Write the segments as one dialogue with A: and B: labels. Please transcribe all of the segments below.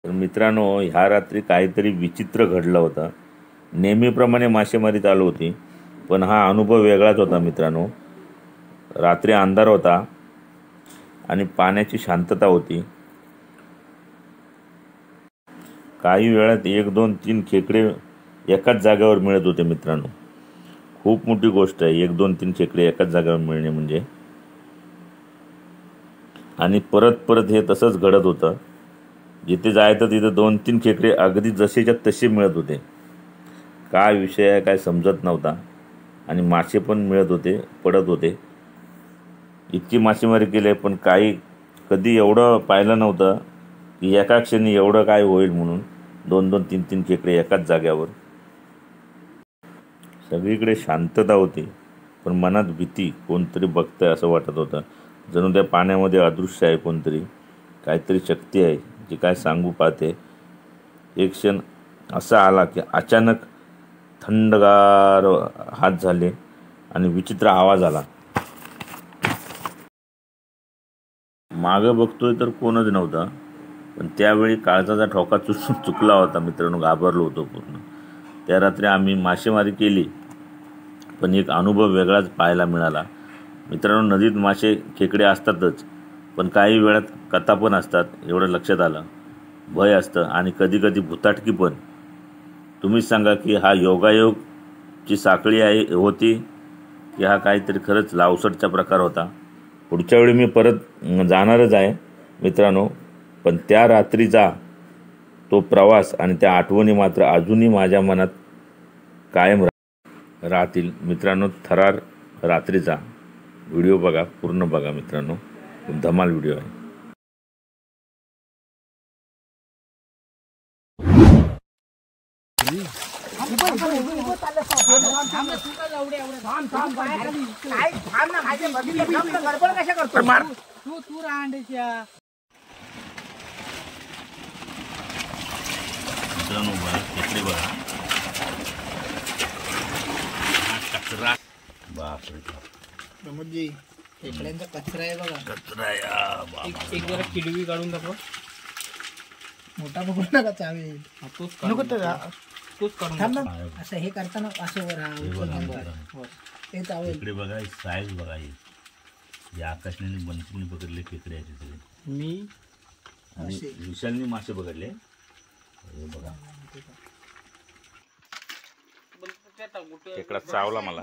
A: तर मित्रांनो, ह्या रात्री काहीतरी विचित्र घडलं होतं. नेहमीप्रमाणे मासेमारी चालू होती, पण हा अनुभव वेगळाच होता मित्रांनो. रात्री अंधार होता आणि पाण्याची शांतता होती. काही वेळात 1 2 3 खेकडे एकाच जागेवर मिळत होते मित्रांनो. खूप मोठी गोष्ट आहे 1 2 3 खेकडे एकाच जागेवर मिळणे म्हणजे. आणि परत परत हे तसंच घडत होतं. जिथे जायचं तिथं 2 3 खेकडे अगदी जसेच्या तसे मिळत होते. काय विषय आहे काय समजत नव्हता. आणि मासे पण मिळत होते, पडत होते. इतकी मासेमारी केली पण कधी एवढं पाहिलं नव्हतं की एका क्षणी एवढं काय होईल म्हणून. 2 2 3 3 खेकडे एकाच जाग्यावर. सगळीकडे शांतता होती, पण मनात भीती. कोणतरी बघतंय असं वाटत होतं. जणू त्या पाण्यामध्ये अदृश्य आहे कोणतरी, काहीतरी शक्ती आहे जी काय सांगू पाहते. एक क्षण असा आला की अचानक थंडगार हात झाले आणि विचित्र आवाज आला. मागं बघतोय तर कोणच नव्हता, पण त्यावेळी काळजाचा ठोका चुकला होता मित्रांनो. घाबरलो होतो पूर्ण. त्या रात्री आम्ही मासेमारी केली, पण एक अनुभव वेगळाच पाहायला मिळाला मित्रांनो. नदीत मासे खेकडे असतातच, पण काही वेळात कथा पण असतात एवढं लक्षात आलं. भय असतं आणि कधी कधी भुताटकी पण. तुम्हीच सांगा की हा योगायोगची साखळी होती की हा काहीतरी खरंच लावसटचा प्रकार होता. पुढच्या वेळी मी परत जाणारच आहे मित्रांनो, पण त्या रात्रीचा तो प्रवास आणि त्या आठवणी मात्र अजूनही माझ्या मनात कायम राहतील मित्रांनो. थरार रात्रीचा व्हिडिओ बघा, पूर्ण बघा मित्रांनो. धमाल व्हिडिओ आहे.
B: म्हणजे खेकड्यांचा कचरा आहे बघा.
A: कचरा आहे.
B: एक जरा किडवी काढून दाखव. मोठा बघू नका चावेल. नको तर तूच काढून असं हे करताना असं वर ते चावेल.
A: इकडे बघा साईज बघा. या आकाशने बनसून पकडले खेकडे आहेत सगळे.
B: मी
A: आणि विशालनी मासे पकडले. हे बघा खेकडा चावला मला.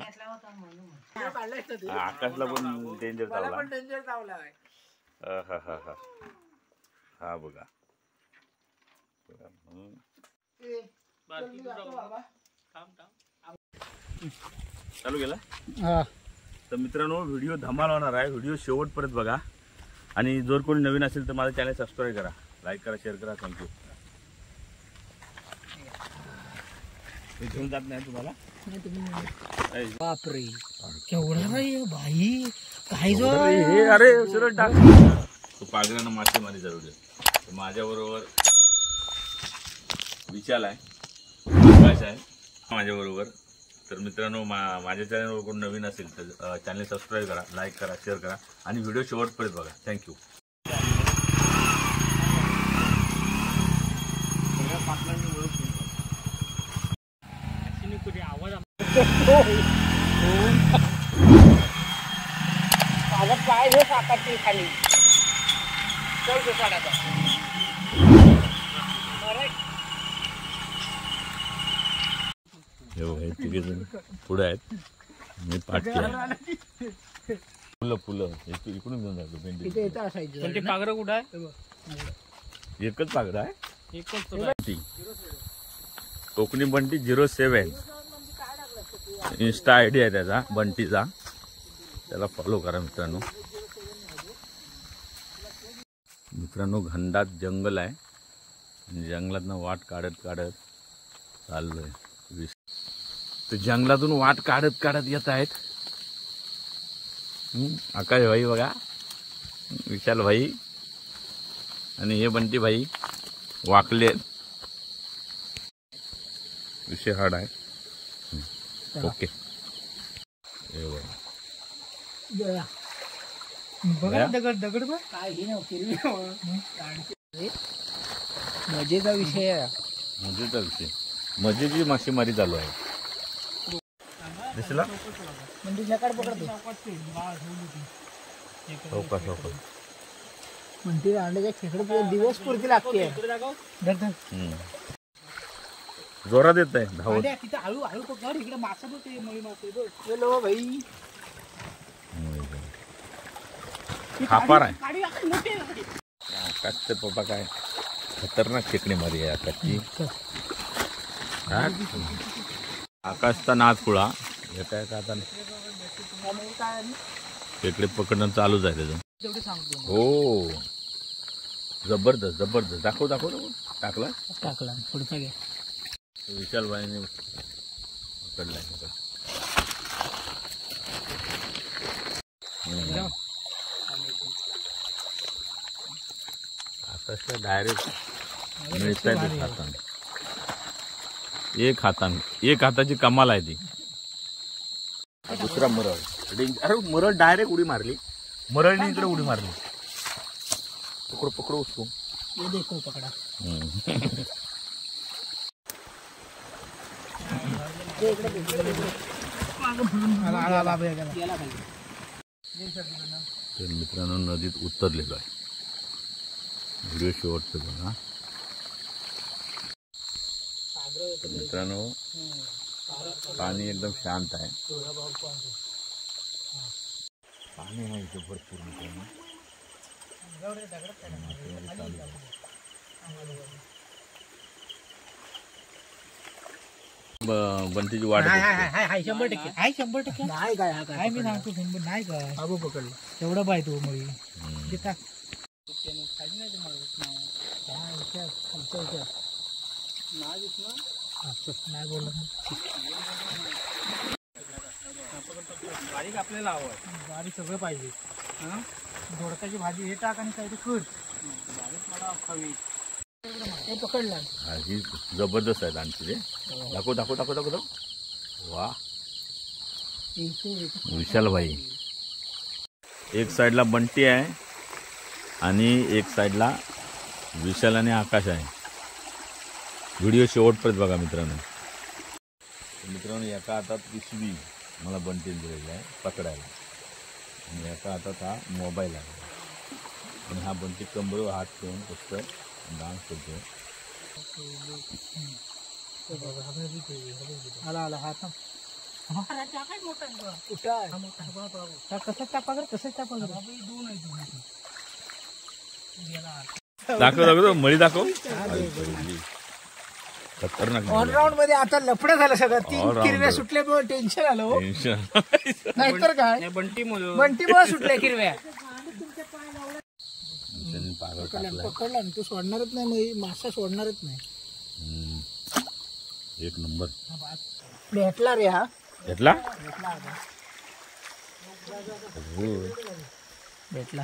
A: आकाशला पण डेंजर चावला. हा बघा. चालू केला. तर मित्रांनो, व्हिडिओ धमाल होणार आहे. व्हिडिओ शेवटपर्यंत बघा. आणि जर कोणी नवीन असेल तर माझं चॅनल सबस्क्राईब करा, लाईक करा, शेअर करा. थँक्यू. घेऊन जात नाही तुम्हाला.
B: बापरे केवढा भाई. काय
A: हे अरे सरळ टाक. तो पागरानं मासेमारी जरूर. माझ्याबरोबर विशाल आहे, आकाश आहे माझ्याबरोबर. तर मित्रांनो, माझ्या चॅनलवर कोण नवीन असेल तर चॅनल सबस्क्राईब करा, लाईक करा, शेअर करा आणि व्हिडिओ शेवटपर्यंत बघा. थँक्यू.
B: पाय हे साकारते खाली.
A: पुढे आहेत. मी पाठ फुलं इकडून घेऊन जातो.
B: भेंडी पागरं कुठं आहे?
A: एकच पागरं आहे.
B: एकच
A: कोकणी बंटी 07 इंस्टा ID आहे त्याचा, बंटीचा. त्याला फॉलो करा मित्रांनो. घनदाट जंगल आहे. जंगलातनं वाट काढत चाललोय. तर जंगलातून वाट काढत येत आहेत आकाश भाई बघा, विशाल भाई आणि हे बंटी भाई वाकले. विषय हार्ड आहे. ओके.
B: बघा दगड बघ काय हे नव्हती. मजेचा विषय आहे.
A: मजेचा विषय, मजेची मासेमारी चालू आहे. दिसला
B: म्हणजे जकाड पकडतो म्हणते अंड्याच्या खेकडे दिवस पुरती लागते.
A: जोरात येत आहे धावत.
B: तिथे हळू हळू पकड, इकडे मासा बघते मळी मासे. हॅलो भाई,
A: खापार आहे आकाशचे पप्पा. काय खतरनाक खेकडी मारी आहे आकाशची. आकाशचा नाच खुळा येत आहे का आता. खेकडे पकडणं चालूच आहे त्याचं. हो जबरदस्त जबरदस्त. दाखव दाखव टाकला
B: टाकला पुढचा घ्या.
A: विशाल भाईने पकडलाय. आकाशला डायरेक्ट मिळत आहे हाताने. एक हाताची कमाल आहे ती. दुसरा मरळ. अरे मरळ डायरेक्ट उडी मारली. मरळने इकडे उडी मारली. पकडो पकडो उसको.
B: ये देखो पकडा.
A: तर मित्रांनो नदीत उतरलेलो आहे. व्हिडिओ शेवटचं बघा मित्रांनो. पाणी एकदम शांत आहे. पाणी आहे इथे भरपूर मित्रांनो. बंटीची वाट.
B: 100% नाही काय मी सांगतो. नाही काय बाबू पकडलं तेवढं पाहिजे तो मळी. नाही बोलत बारीक आपल्याला आवड. बारीक सगळं पाहिजे. दोडकाची भाजी हे टाक आणि काय ते कर. बारीक मला खावी. हे पकडला.
A: ही जबरदस्त आहे आणखी ते. दाखव दाखव दाखव दाखव दाखव. वा विशाल भाई. एक साईडला बंटी आहे आणि एक साईडला विशाल आणि आकाश आहे. व्हिडिओ शेवटपर्यंत बघा मित्रांनो. मित्रांनो एका हातात पिशवी मला बंटीने दिलेला आहे पकडायला आणि एका हातात हा मोबाईल आहे. आणि हा बंटी कंबरवर हात ठेवून फक्त डान्स करतो.
B: आला हा थांब. कसं टापा कर कसं टापा कर.
A: दाखव दाखव मळी दाखव. खतरनाक.
B: ऑलराऊंड मध्ये आता लफडं झालं सगळं. 3 किरव्या सुटल्यामुळे टेन्शन आलं. टेन्शन नाहीतर काय. बंटीमुळे सुटल्या किरव्या. पकडला ना तू सोडणारच नाही. मासा सोडणारच नाही.
A: एक नंबर
B: भेटला रे. हा
A: भेटला
B: भेटला.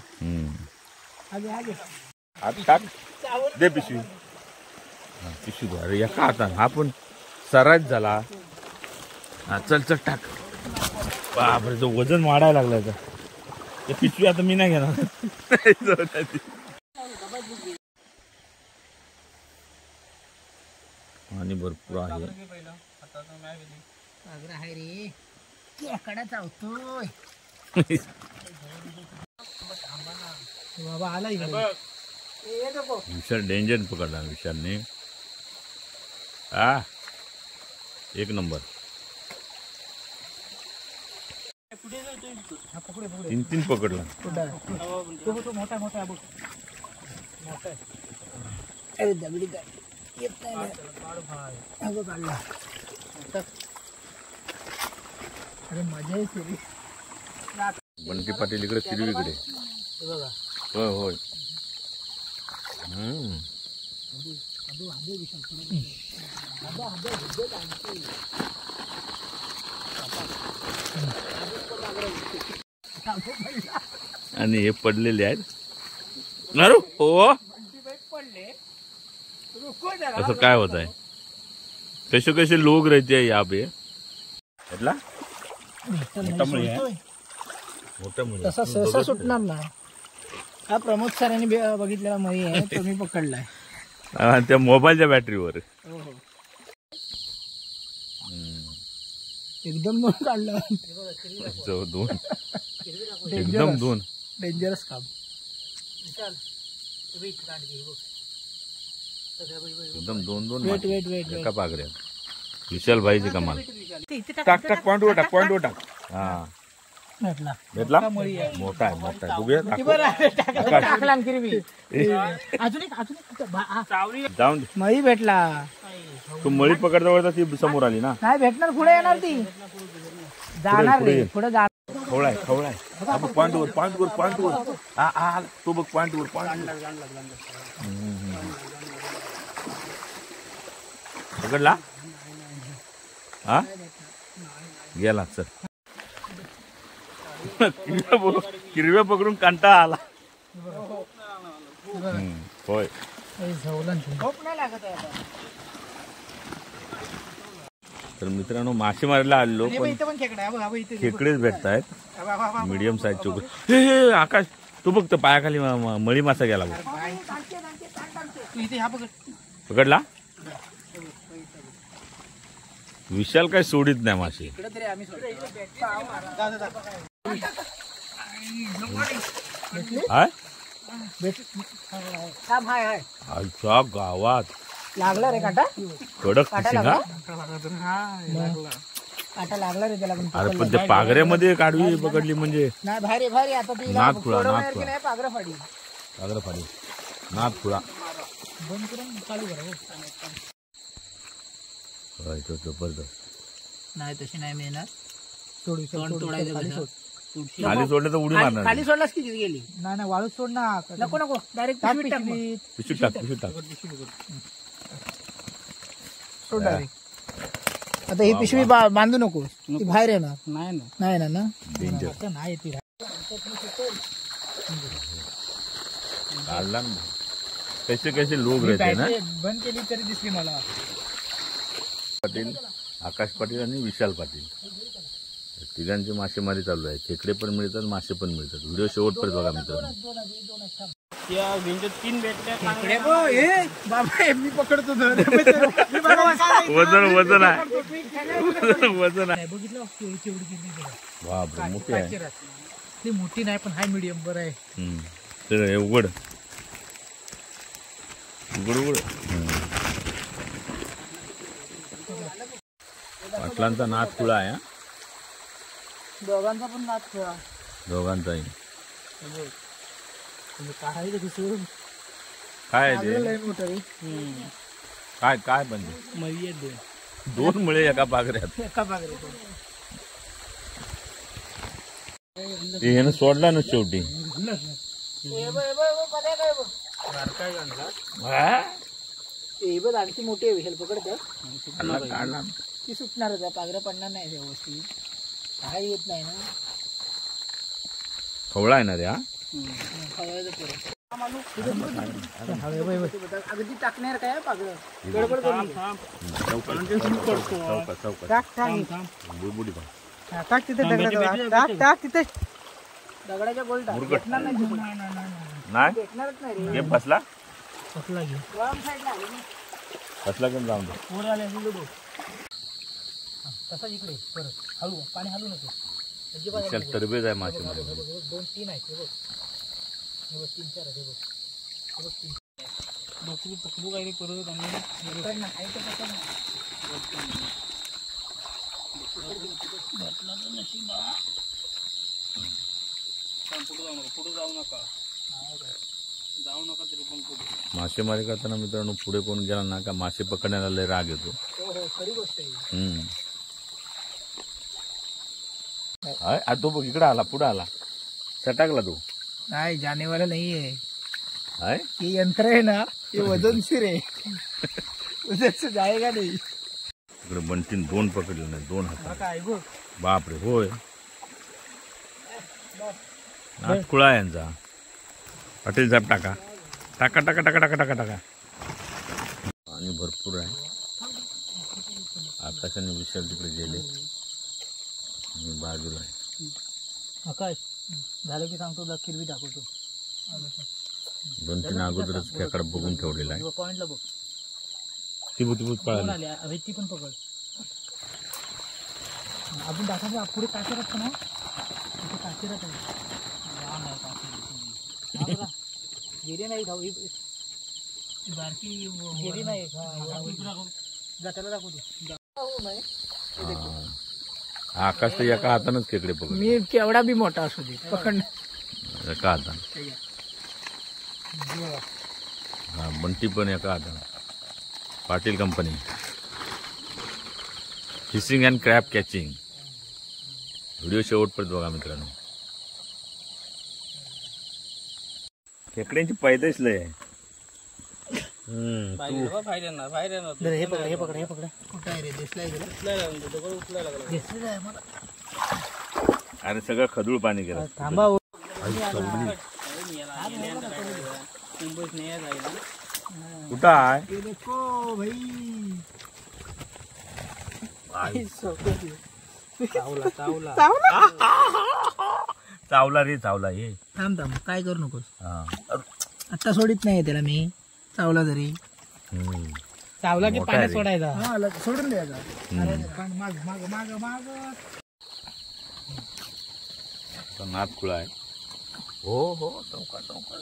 A: टाक दे पिशवी. पिशवी अरे एका हातात. हा पण सराज झाला. हा चल चल टाक. बापरे तो वजन वाढायला लागला. ते पिशवी आता मी नाही घेणार. पाणी भरपूर आहे.
B: रे कडा चावतोय बाबा. आला
A: विशाल डेंजर पकडला विशालने. हा एक नंबर. 3 पकडला.
B: मोठा मोठा अरे दगडी काय येत नाही. अरे मजा येते.
A: बंटी पाटील इकडे सिरवीकडे. होय होय. आणि हे पडलेले आहेत. अरे हो असं काय होत आहे. कसे कसे लोग रहते हैं यहाँ पे. मोठा
B: तसा सहसा सुटणार ना. हा प्रमोद सरांनी बघितलेला मळी आहे. तो मी पकडलाय.
A: त्या मोबाईलच्या बॅटरीवर.
B: हो हो एकदम दोन काढलं.
A: दोन एकदम दोन
B: डेंजरस काम.
A: एकदम दोन दोन
B: वेट वेट वेट
A: एका पागऱ्यात. विशाल भाईची कमाल. टाक टाक पॉइंट वर टाक पॉइंट वर टाक. हा
B: भेटला
A: भेटला मोठा आहे मोठा आहे. बघूया
B: टाकला आणखी मी. अजून एक
A: जाऊन दे.
B: मळी भेटला.
A: तू मळी पकडता ती समोर आली ना.
B: नाही भेटणार पुढे येणार ती. जाणार रे पुढे जाणार.
A: खवळाय खवळाय पॉइंट वर पॉइंट वर पॉइंट वर. हा तो बघ पॉइंट वर पॉइंट पकडला. हा गेला सर. किरव्या पकडून कंटाळा आला. होय तर मित्रांनो मासे मारायला आलेलो पण खेकडेच भेटतायत मीडियम साईजचे. हे आकाश तू बघ तर पायाखाली मळी मासा गेला. पकडला. विशाल काय सोडित नाही मासे. आमच्या गावात
B: लागला रे काटा.
A: कडक फिशिंग.
B: काटा लागला रे त्याला.
A: अरे पण त्या पागऱ्यामध्ये काढवी पकडली म्हणजे
B: नाही भारी भारी. आता ती
A: नाथ खुळा नाथ खुळा
B: नाही पागरा फाडी.
A: पागरा फाडी नाथ खुळा.
B: बंद करून चालू करा.
A: तो जबरदस्त.
B: नाही तशी नाही मिळणार. तोडायचं
A: खाली सोडलं तर उडी मारणार.
B: खाली सोडलास की गेली. नाही नाही वाळूच सोड ना. नको नको डायरेक्ट पिशवीत टाक.
A: पिशवीत टाक पिशवीत टाक.
B: सोड डायरेक्ट. आता ही पिशवी बांधू नको. ती बाहेर येणार. नाही ना
A: डेंजर
B: नाही ती.
A: काढला ना. कैसे कैसे लोक रहते ना.
B: बंद केली तरी दिसली मला.
A: पाटील आकाश पाटील आणि विशाल पाटील तिघांची मासेमारी चालू आहे. खेकडे पण मिळतात मासे पण मिळतात. व्हिडिओ शेवटपर्यंत बघा मित्रांनो.
B: मी पकडतो.
A: वजन वजन आहे वजन आहे.
B: बघितलं
A: बापरे मोठी आहे.
B: ती मोठी नाही पण हाय मीडियम बरं आहे.
A: ते उघड उघड उघड. पाटलांचा नाथ खुळा आहे.
B: दोघांचा पण नाच खेळा.
A: दोघांचाही
B: काय
A: काय काय म्हणजे
B: मळी
A: दोन मुळे एका पागऱ्यात.
B: एका पागऱ्यात
A: हे सोडला ना शेवटी.
B: आणखी मोठी आहे विशाल. पकडत
A: काढला
B: ती सुटणार होता. पागऱ्या पडणार नाही व्यवस्थित. काय येत नाही ना.
A: खवळा आहे ना रे.
B: अगदी टाकणार काय पागड. टाक तिथे टाक तिथे दगडाच्या गोल टाक. भेटणार
A: नाही
B: भेटणारच नाही
A: रे. बसला
B: बसला घे.
A: बसला घेऊन जाऊन दे.
B: वर आले तसा इकडे परत हळू. पाणी हलू नको.
A: विशाल तरबेज आहे मासे मध्ये.
B: 2-3 आहेत. हे बघ 3-4 आहे. बघ पकडू काय परत पुढे जाऊ नका तरी पण पुढे.
A: मासेमारी करताना मित्रांनो पुढे कोण गेला ना का मासे पकडण्याला लय राग येतो.
B: खरी गोष्ट आहे.
A: तो बघ इकडे आला पुढे आला. सटाकला तो.
B: नाही जानेवाला नाहीये.
A: हे
B: यंत्र आहे ना हे वजनशीर आहे. वजन जायगा नाही.
A: इकडे बंटीन 2 पकडले नाही. 2 हात. बापरे होय नाथ खुळा यांचा. पाटील साहेब टाका टाका टाका टाका टाका टाका टाका. पाणी भरपूर आहे. आकाशाने विशाल तिकडे गेले. बाजूला आहे.
B: आकाश झालं की सांगतो. किरवी दाखवतो.
A: 2-3 अगोदरच खेकडा बघून ठेवलेला आहे.
B: पॉइंटला बघ
A: टिबूत पळाली.
B: अरे ती पण पकड. अजून दाखवा पुढे काचेर असतं ना तिथे काचेरात आहे. गेली नाही भाऊ बारकी गेली नाही जाताला दाखवतो.
A: आकाश तर एका हातानच खेकडे पकड.
B: मी केवढा बी मोठा असू दे पकड
A: एका हाताने. हा बंटी पण एका हाताने. Patil company fishing and crab catching. Video शेवटपर्यंत बघा मित्रांनो. खेकड्यांची पैदाश लय आहे.
B: हे पकड हे पकड हे पकड कुठं आहे रे? दिसलाय मला.
A: अरे सगळं खदूळ पाणी गेलं.
B: थांबा
A: कुठं आहे?
B: देखो भाई
A: चावला रे चावला. हे
B: थांब थांब काय करू नकोस. आता सोडित नाही त्याला मी. चावला तरी चावला की पाण्यात सोडायचा. सोडून द्यायचा. माग माग माग माग
A: नाद खुळा आहे. हो हो चौका चौका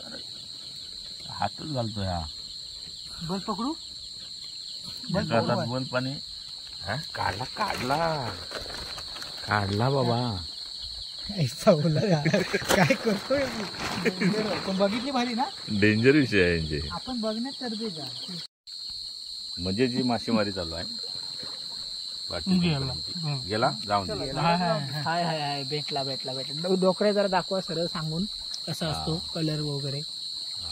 A: हातच घालतोय हा.
B: बस पकडू
A: बल पाणी. काढला काढला काढला बाबा.
B: काय करतोय बघितली भारी ना.
A: डेंजर विषय आहे यांचे.
B: आपण बघण्यात करतोय का
A: म्हणजे जी मासेमारी चालू आहे. गेला जाऊन
B: हाय हाय हाय भेटला भेटला भेटला. डोकऱ्या जरा दाखवा सरळ सांगून कसा असतो कलर वगैरे.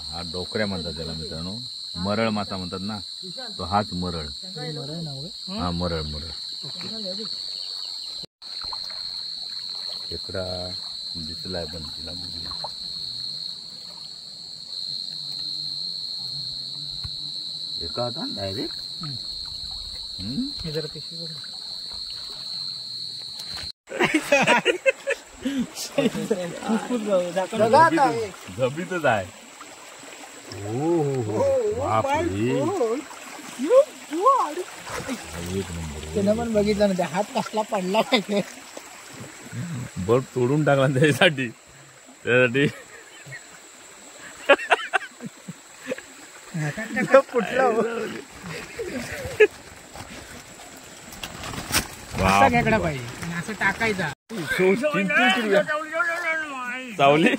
A: हा डोकऱ्या म्हणतात त्याला मित्रांनो. मरळ मासा म्हणतात ना तो हाच मरळ. हा मरळ मरळ. खेकडा दिसलाय पण तिला बघूया. एका हातात डायरेक्ट.
B: जरा पिशवी
A: झबीतच आहे. हो हो हो बापरे. एक नंबर.
B: त्यानं पण बघितलं ना. हात कसला पडला
A: बर्फ तोडून टाकला त्यासाठी.
B: कुठला खेकडा पाहिजे असं टाकायचा.
A: चावले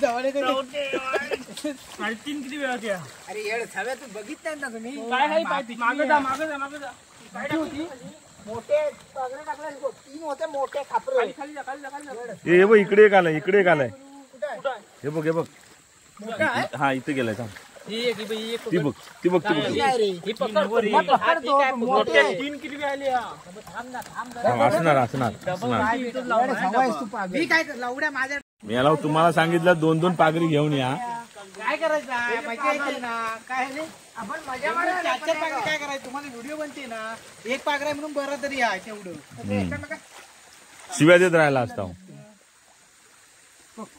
B: किती वेळा त्या. अरे येड छाव्या तू बघितलं ना तुम्ही. काय मागे जा मागे जा मागे जा. मोठे पगडे टाकले 3 होते मोठे खापर.
A: हे बघ इकडे एक आलाय इकडे एक आलाय. हे बघ हे बघ. हा इथे गेलाय. थांब ती बघ ती बघ ती बघ. असणार असणार असणार. मी याला तुम्हाला सांगितलं 2-2 पागरी घेऊन या.
B: काय करायचं काय आपण मजा मारायला 4-4 पागरी काय करायचं. तुम्हाला व्हिडिओ बनते ना. एक पागरा म्हणून बरं तरी आहे तेवढं.
A: शिव्या देत राहिला असता.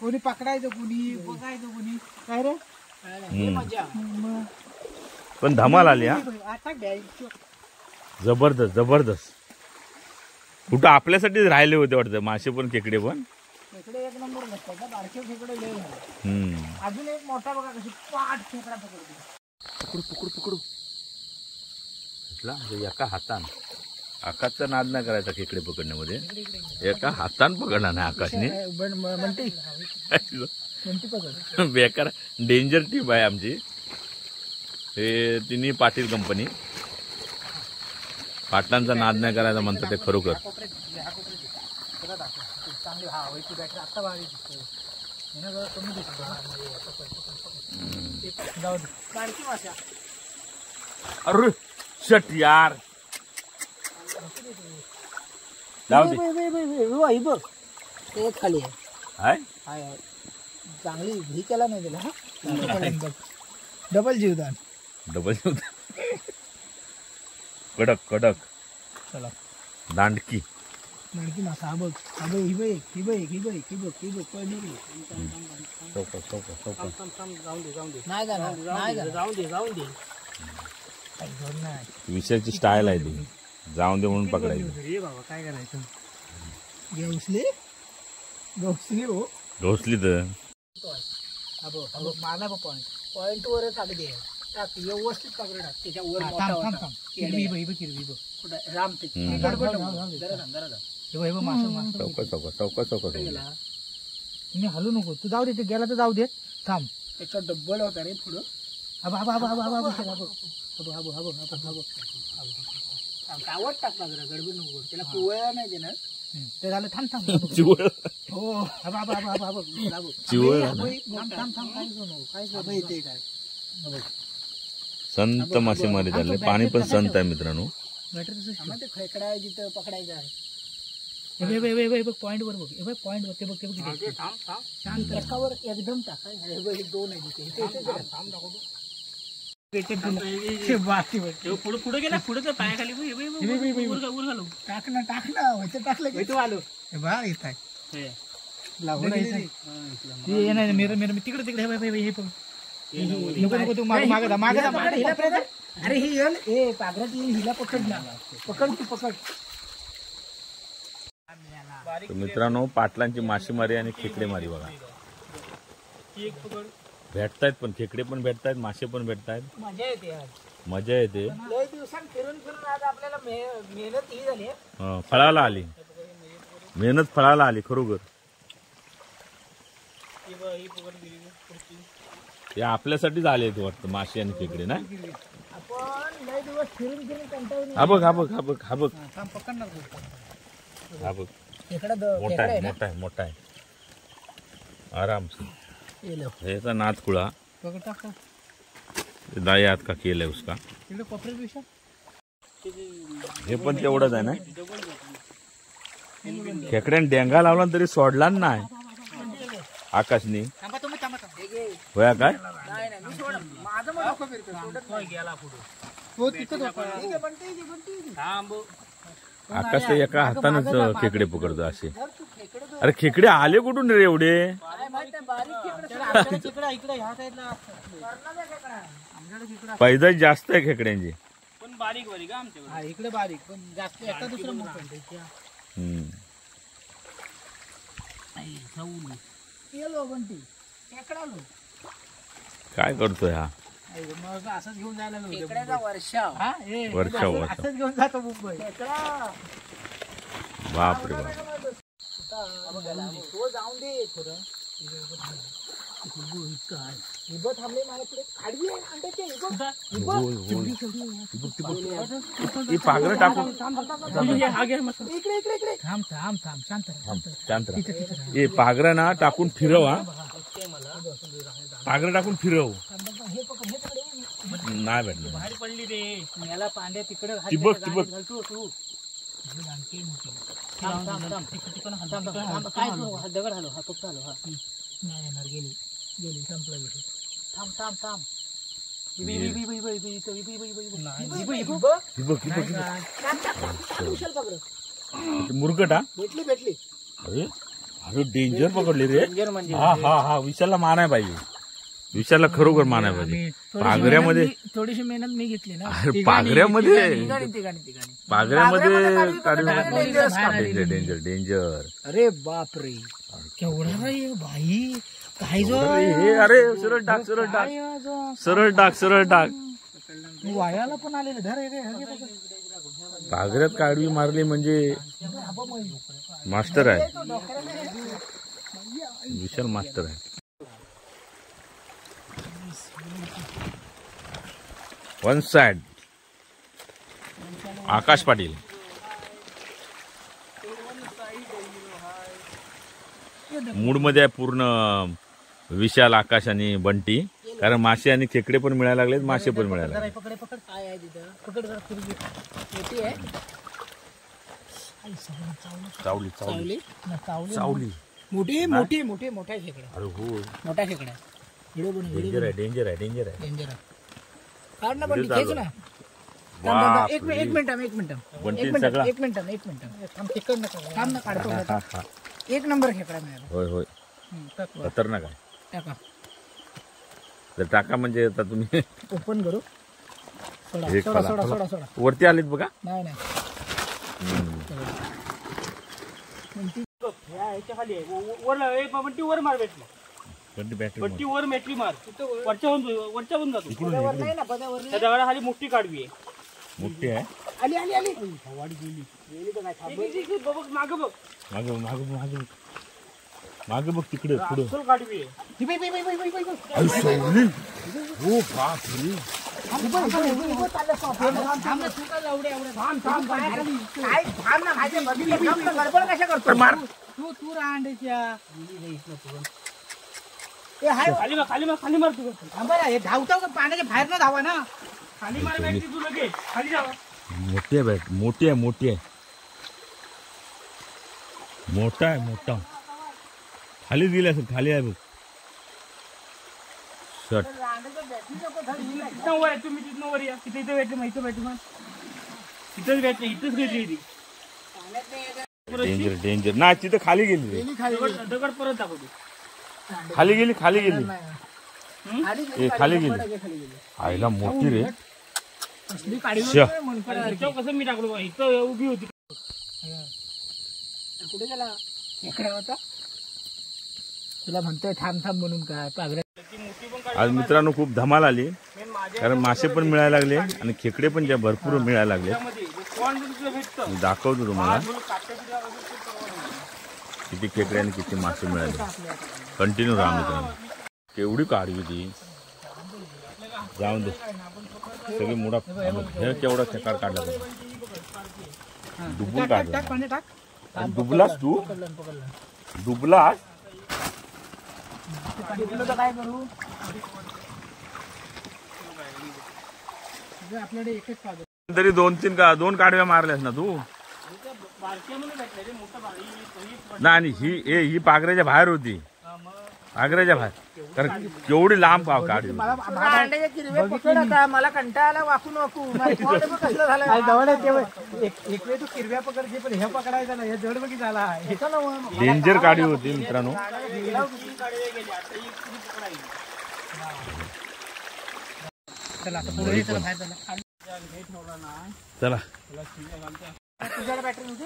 B: कोणी पकडायचं कोणी बघायचं कोणी काय रे.
A: पण धमाल आली. हा
B: आता घ्यायचं
A: जबरदस्त जबरदस्त. कुठं आपल्यासाठीच राहिले होते वाटतं मासे पण खेकडे पण.
B: खेकडे एक नंबर नसतात ना. बारके खेकडे लय झाले. अजून एक मोठा बघा कशी पाठ खेकडा पकडतो.
A: पकडू पकडू पकडू. एका हातान. आकाशचा नाद नाही करायचा खेकडे पकडण्यामध्ये. एका हातान पकडला नाही आकाशने. बेकार डेंजर टीप आहे आमची. हे तिन्ही पाटील कंपनी. पाटलांचा नाद नाही करायचा म्हणतात ते खरोखर. अरे शट यार. जाऊ दे.
B: ते खाली
A: आहे.
B: चांगली ही केला नाही त्याला. डबल जीवदान.
A: डबल जीवदान. कडक कडक.
B: चला
A: दांडकी
B: मडकी मासा हा बघ ही बघ ही बघ ही बघ ही बघ ही बघ पडली रे. नाही जाऊन दे काही जोड नाही.
A: विषयाची स्टाईल आहे ती, जाऊन दे म्हणून पकडायची.
B: रे बाबा काय करायचं. घोसली हो
A: घोसली तर
B: माझा पॉइंट वरच आले दे. टाक व्यवस्थित पकड टाक त्याच्यावर मोठा होता. हिरवी बघ हिरवी बघ कुठं राम ते गडबड तुम्ही हलू नको. तू जाऊ दे ते गेला तर जाऊ दे. थांब त्याचा डब्बल होता रे पुढं. कावड टाकला जरा गडबड नको. त्याला पिवळा नाही देणार ते झालं. थांब थांब हो काय येते काय
A: संत मासेमारी झाले. पाणी पण संत आहे मित्रांनो.
B: ते खेकडा आहे जिथं पकडायचं आहे. पॉइंट वर बघ पॉइंट वर ते बघ शांत एकावर एकदम टाकाय. दोन आहे पुढे गेला पुढे पायाखाली टाकलं टाकलं आलो बा येत आहे तिकडे हे पण नको तू मागे अरे हे पागरात हिला पकडला पकड तू पकड.
A: मित्रांनो पाटलांची मासेमारी आणि खेकडे मारी बघा. भेटतायत पण खेकडे पण भेटतायत, मासे पण भेटतायत. मजा येते.
B: लय दिवसांनी फिरून आज आपल्याला मेहनत ही झाली.
A: फळाला आली मेहनत, फळाला आली खरोखर. हे आपल्यासाठीच आले वाटतं मासे आणि खेकडे ना.
B: आपण लय दिवस फिरून कंटाळून
A: हा बघ
B: पकडणार.
A: हा बघ मोठा आहे मोठा आहे आराम से. याचा नाथकुळा दाई हात का केलाय उसका. हे पण तेवढंच आहे ना. खेकड्याने डेंगा लावला तरी सोडला नाही आकाशनी. होया काय आकाश एका हातानच खेकडे पकडतो असे. अरे खेकडे आले कुठून रे एवढे. पैदाश जास्त आहे खेकड्यांची
B: पण बारीक बारीक आमच्याकडे इकडे बारीक पण जास्त एका दुसरं
A: काय करतोय हा.
B: मग असंच घेऊन जायला वर्षा
A: वर्षा
B: घेऊन जातो मुंबई.
A: बाप रे बाप.
B: तो जाऊन दे थोडं थांबले माझ्याकडे खाडी
A: ही पागरं टाकून
B: इकडे थांब शांत
A: शांत हे पागरं ना टाकून फिरव. हा पागरं टाकून फिरव. नाही भेटलं
B: बाहेर पडली रे याला पांड्या तिकडे
A: तिबक
B: दगड हलो हा फक्त हलो. हा नाही येणार गेली संपला विषय. थांब
A: मुरगट. हा
B: भेटली
A: अरे अरे डेंजर पकडली रे. हा विशालला मानाय पाहिजे. विशालला खरोखर मानाय पाहिजे. पागऱ्यामध्ये
B: थोडीशी मेहनत मी घेतली ना.
A: अरे पागऱ्यामध्ये डेंजर.
B: अरे बाप रे केवढा भाई काय जो
A: अरे सरळ टाक
B: वायाला पण आलेलं धर.
A: पागऱ्यात काढवी मारली म्हणजे मास्टर आहे. विशाल मास्टर आहे. वन साइड आकाश पाटील. मूड मध्ये आहे पूर्ण विशाल, आकाश आणि बंटी. कारण मासे आणि खेकडे पण मिळायला लागलेत, मासे पण मिळायला लागले.
B: पकड काय आहे तिथं पकड जरा मोठी आहे.
A: चावली
B: मोठ्या खेकड्या.
A: अरे हो
B: मोठ्या खेकड्या.
A: डेंजर आहे.
B: काढ ना पण खेच ना. एक मिनिट काढतो. एक नंबर खेकडा मिळाला.
A: होय होय खतरनाक आहे.
B: टाका
A: तर टाका म्हणजे आता तुम्ही
B: ओपन करू.
A: हे
B: सोडा
A: खाला,
B: सोडा
A: खाला.
B: सोडा सोडा.
A: वरती आलीत बघा.
B: नाही नाही
C: वर मार भेटली
A: बॅटरी
C: वर मेटली मार वरच्याहून जातो
B: नाही ना पदावर
C: त्या दगडाखाली मोठी काढवी आहे.
A: मोठी आहे.
B: आली आली आली.
C: बघ मागं बघ
A: मागे मागे मागे मागे बघ तिकडे पुढे.
C: अस्सल काढवी आहे.
A: हो बाप रे.
B: तू रांडेच्या
C: खाली मार तू
B: धावतो का पाण्याच्या बाहेर न धावा ना.
C: खाली मार भेटली तू लगेच खाली जावा.
A: मोठी आहे बॅट मोठी आहे मोठी आहे. मोठा आहे मोठा. खाली दिला असेल खाली आहे बघ. शट
C: तिथं वर आहे तुम्ही तिथं वर या. तिथे इथं भेटली माहिती भेटली मग इथंच भेटली इथंच भेटली ती.
A: डेंजर डेंजर नाही तिथं खाली गेली.
C: दगड परत दाखवतो.
A: खाली गेली खाली गेली. खाली गेली. आईला मोठी रे.
C: कसं मी टाकलो इथं उभी होती.
B: कुठे गेला इकडे होता. तुला म्हणतोय थांब थांब म्हणून काय पागऱ्या.
A: आज मित्रांनो खूप धमाल आली कारण मासे पण मिळायला लागले आणि खेकडे पण ज्या भरपूर मिळायला लागले. मी दाखवतो तुम्हाला किती खेकडे आणि किती मासे मिळाले. कंटिन्यू राहा मित्रांनो. केवढी काढवी ती जाऊन दे सगळी मोडा. हे केवढा खेकार काढला डुबून काढला. डुबलास तू डुबलास.
B: काय करू आपल्याकडे एकच पागड.
A: तरी दोन काढव्या मारल्यास ना तू. नाही ही पागऱ्याच्या बाहेर होती. पागऱ्याच्या बाहेर कारण केवढी लांब काढवी.
B: मला कंटाळा वाकून वाकू कसलं झालं. एक वेळ तू किरव्या पकडते पण हे पकडायचा ना. हे जड बघी झाला.
A: डेंजर काढवी होती मित्रांनो.
B: चला आता पुढे
A: चला
B: तुझ्याला बॅटरी होती.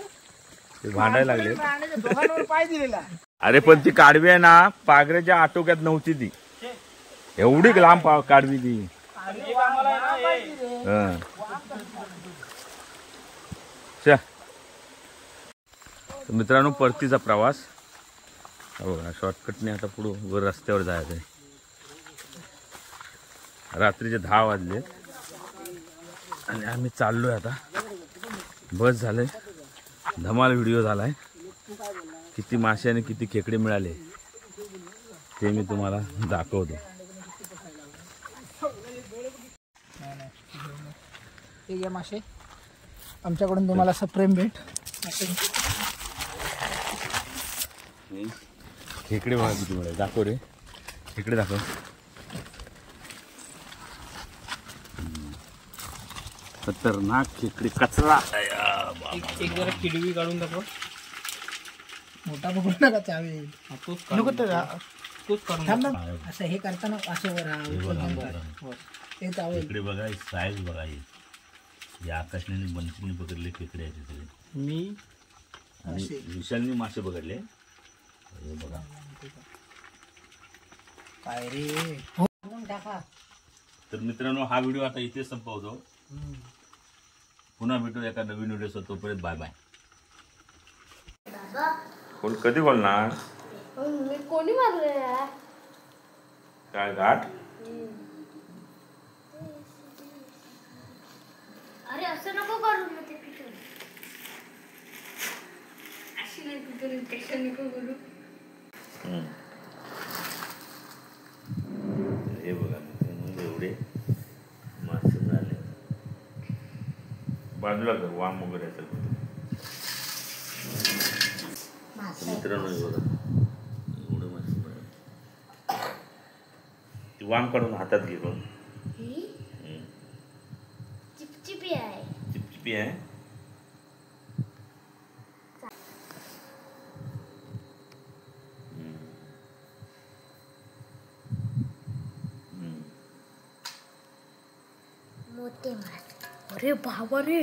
A: ते भांडायला लागले.
B: दोघांवर पाय दिलेला.
A: अरे पण ती काढवी आहे ना पागऱ्याच्या आटोक्यात नव्हती ती. एवढी लांब काढवी ती. मित्रांनो परतीचा प्रवास बघा. शॉर्टकटने आता पुढं वर रस्त्यावर जायचं आहे. रात्रीचे 10 वाजले आणि आम्ही चाललोय आता. बस झालंय. धमाल व्हिडिओ झालाय. किती मासे आणि किती खेकडे मिळाले ते मी तुम्हाला दाखवतो.
B: हे मासे आमच्याकडून तुम्हाला सप्रेम भेट.
A: खेकडे बघा किती मिळाले. दाखव रे खेकडे दाखव. खतरनाक खेकडे. कचरा.
C: एक जरा किडवी काढून दाखव.
B: मोठा बघू नका चावेल. नको तर
C: तोच काढून
B: थांब ना. असं हे करताना असं वर
A: खेकडे बघा. साईज बघा. या आकाशने बनकीने पकडले खेकडे आहेत सगळे.
C: मी
A: आणि विशालनी मासे पकडले. हे बघा
B: काय रे.
A: तर मित्रांनो हा व्हिडिओ आता इथे संपवतो. पुन्हा भेटू एका नवीन व्हिडिओ. तोपर्यंत बाय बाय. कोण कधी बोलणार.
D: कोणी मारलं
A: काय घाट.
D: अरे असं नको करू ना. ते पिटून अशी नाही पिटून इन्फेक्शन नको करू.
A: हे बघा एवढे मासे झाले. बाजूला कर वाम वगैरे असेल मित्रांनो. बघा एवढं मासे मिळाले. ती वाम काढून हातात घे.
D: चिपचिपी आहे.
A: क्रिस्पी आहे.
D: मोठे मास. अरे बाबा रे